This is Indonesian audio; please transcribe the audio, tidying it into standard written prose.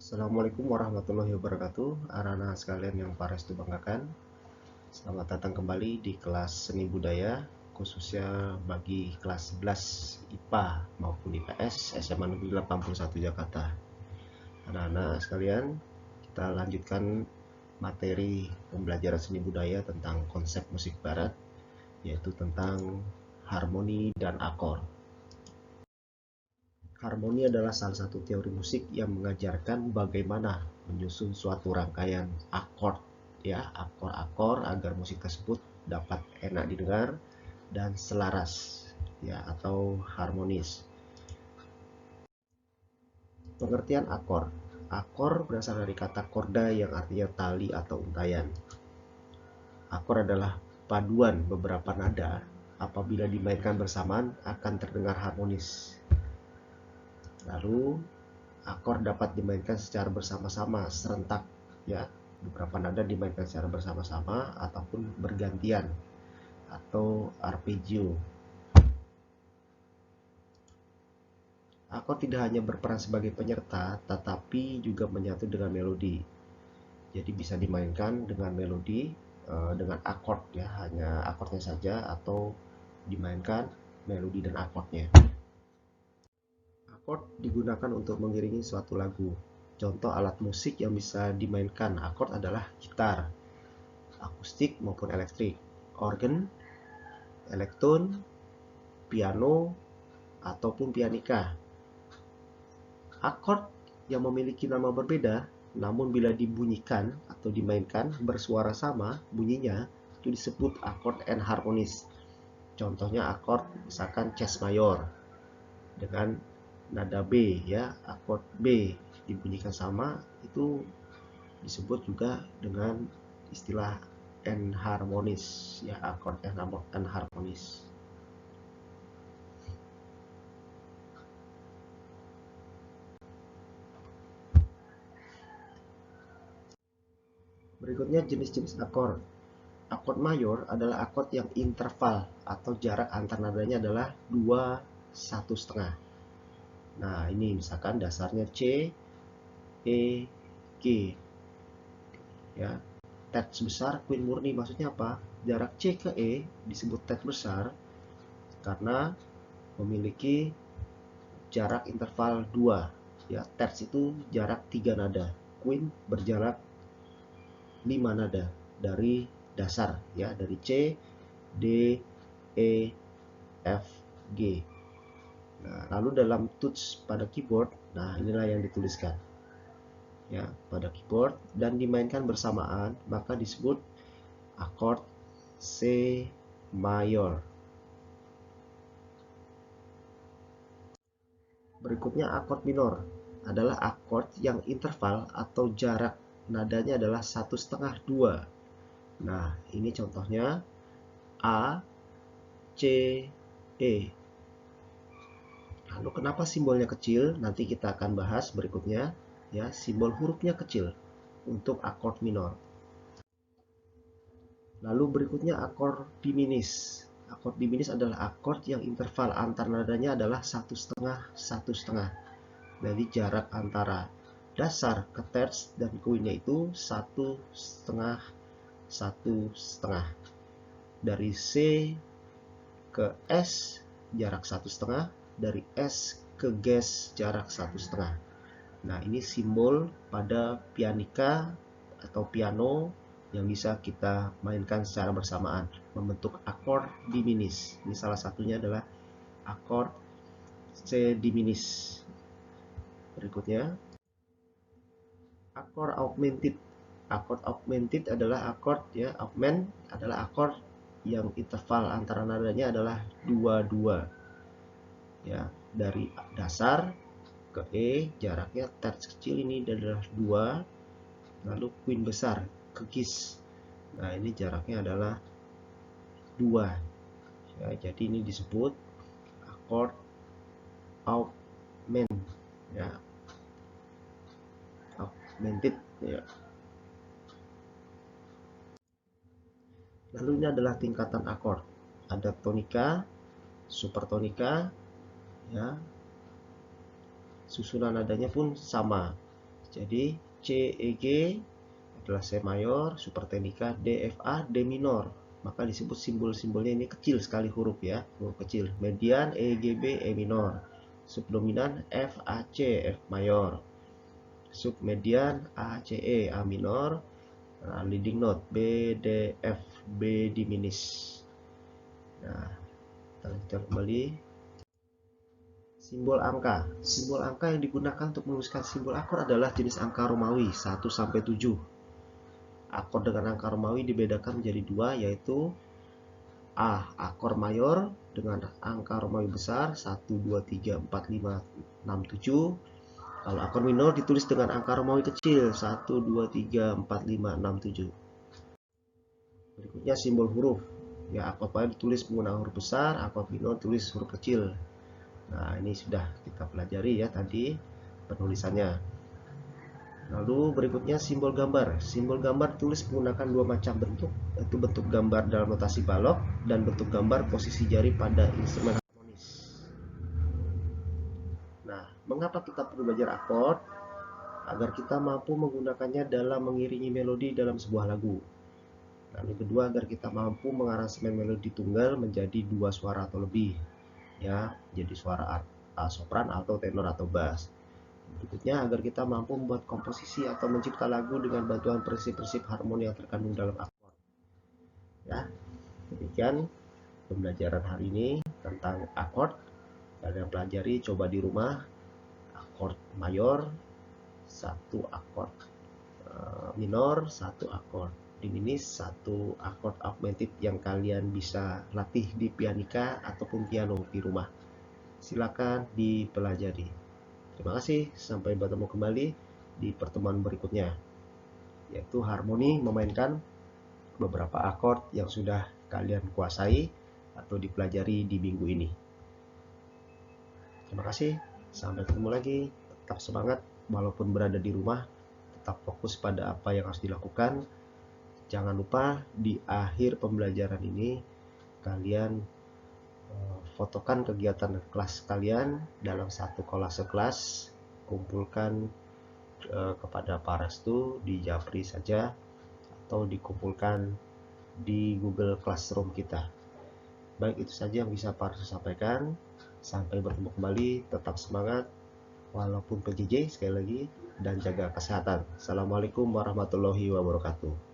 Assalamualaikum warahmatullahi wabarakatuh. Anak-anak sekalian yang Pak Restu banggakan, selamat datang kembali di kelas seni budaya, khususnya bagi kelas 11 IPA maupun IPS SMA Negeri 81 Jakarta. Anak-anak sekalian, kita lanjutkan materi pembelajaran seni budaya tentang konsep musik barat, yaitu tentang harmoni dan akor. Harmoni adalah salah satu teori musik yang mengajarkan bagaimana menyusun suatu rangkaian akord, ya, akor-akor agar musik tersebut dapat enak didengar dan selaras, ya, atau harmonis. Pengertian akor. Akor berasal dari kata korda yang artinya tali atau untayan. Akor adalah paduan beberapa nada, apabila dimainkan bersamaan akan terdengar harmonis. Lalu akor dapat dimainkan secara bersama-sama, serentak, ya. Beberapa nada dimainkan secara bersama-sama ataupun bergantian atau arpeggio. Akor tidak hanya berperan sebagai penyerta, tetapi juga menyatu dengan melodi. Jadi bisa dimainkan dengan melodi, dengan akord, ya, hanya akordnya saja, atau dimainkan melodi dan akordnya. Akord digunakan untuk mengiringi suatu lagu. Contoh alat musik yang bisa dimainkan akord adalah gitar, akustik maupun elektrik, organ, elektron, piano, ataupun pianika. Akord yang memiliki nama berbeda, namun bila dibunyikan atau dimainkan bersuara sama bunyinya, itu disebut akord enharmonis. Contohnya akord misalkan Cs mayor dengan nada B, ya, akord B dibunyikan sama, itu disebut juga dengan istilah enharmonis, ya, akord enharmonis. Berikutnya jenis-jenis akord. Akord mayor adalah akord yang interval atau jarak antar nadanya adalah 2, 1,5. Nah, ini misalkan dasarnya C, E, G, ya. Terts besar queen murni, maksudnya apa? Jarak C ke E disebut terts besar karena memiliki jarak interval 2, ya. Terts itu jarak 3 nada, queen berjarak 5 nada dari dasar, ya, dari C, D, E, F, G. Nah, lalu dalam tuts pada keyboard, nah inilah yang dituliskan, ya, pada keyboard dan dimainkan bersamaan, maka disebut akord C mayor. Berikutnya akord minor adalah akord yang interval atau jarak nadanya adalah 1,5, 2. Nah, ini contohnya A, C, E. Lalu kenapa simbolnya kecil? Nanti kita akan bahas berikutnya, ya, simbol hurufnya kecil untuk akord minor. Lalu berikutnya akord diminis. Akord diminis adalah akord yang interval antar nadanya adalah 1,5, 1,5. Jadi jarak antara dasar ke terts dan queennya itu 1,5, 1,5. Dari C ke S jarak 1,5, dari S ke Ges jarak 1,5. Nah, ini simbol pada pianika atau piano yang bisa kita mainkan secara bersamaan membentuk akord diminis. Ini salah satunya adalah akord C diminis. Berikutnya akord augmented. Akord augmented adalah akord, ya, augment adalah akord yang interval antara nadanya adalah 2, 2. Ya, dari dasar ke E jaraknya terts kecil ini adalah 2, lalu queen besar ke Gis. Nah, ini jaraknya adalah 2. Ya, jadi ini disebut akord augment, ya, augmented, ya. Lalu ini adalah tingkatan akord. Ada tonika, supertonika, ya. Susunan nadanya pun sama. Jadi C, E, G adalah C mayor, supertenika, D, F, A, D minor. Maka disebut simbol-simbolnya ini kecil sekali huruf ya, huruf kecil. Median E, G, B, E minor. Subdominan F, A, C, F mayor. Submedian A, C, E, A minor. Nah, leading note B, D, F, B diminis. Nah, kita lanjutkan kembali. Simbol angka. Simbol angka yang digunakan untuk menuliskan simbol akor adalah jenis angka Romawi 1 sampai 7. Akor dengan angka Romawi dibedakan menjadi dua, yaitu A. Akor mayor dengan angka Romawi besar 1, 2, 3, 4, 5, 6, 7. Kalau akor minor ditulis dengan angka Romawi kecil 1, 2, 3, 4, 5, 6, 7. Berikutnya simbol huruf. Ya, akor mayor ditulis menggunakan huruf besar, akor minor tulis huruf kecil. Nah, ini sudah kita pelajari ya tadi penulisannya. Lalu berikutnya simbol gambar. Simbol gambar tulis menggunakan dua macam bentuk, yaitu bentuk gambar dalam notasi balok dan bentuk gambar posisi jari pada instrumen harmonis. Nah, mengapa kita perlu belajar akord? Agar kita mampu menggunakannya dalam mengiringi melodi dalam sebuah lagu. Lalu kedua, agar kita mampu mengaransemen melodi tunggal menjadi dua suara atau lebih. Ya, jadi suara sopran, alto, tenor, atau bass. Berikutnya, agar kita mampu membuat komposisi atau mencipta lagu dengan bantuan prinsip-prinsip harmoni yang terkandung dalam akord. Ya, demikian pembelajaran hari ini tentang akord. Kalian pelajari, coba di rumah. Akord mayor, satu akord minor, satu akord diminis, satu akord augmented yang kalian bisa latih di pianika ataupun piano di rumah. Silakan dipelajari. Terima kasih, sampai bertemu kembali di pertemuan berikutnya, yaitu harmoni memainkan beberapa akord yang sudah kalian kuasai atau dipelajari di minggu ini. Terima kasih, sampai ketemu lagi. Tetap semangat walaupun berada di rumah, tetap fokus pada apa yang harus dilakukan. Jangan lupa di akhir pembelajaran ini kalian fotokan kegiatan kelas kalian dalam satu kolase kelas, kumpulkan kepada Pak Restu di Japri saja atau dikumpulkan di Google Classroom kita. Baik, itu saja yang bisa Pak Restu sampaikan. Sampai bertemu kembali, tetap semangat walaupun PJJ sekali lagi, dan jaga kesehatan. Assalamualaikum warahmatullahi wabarakatuh.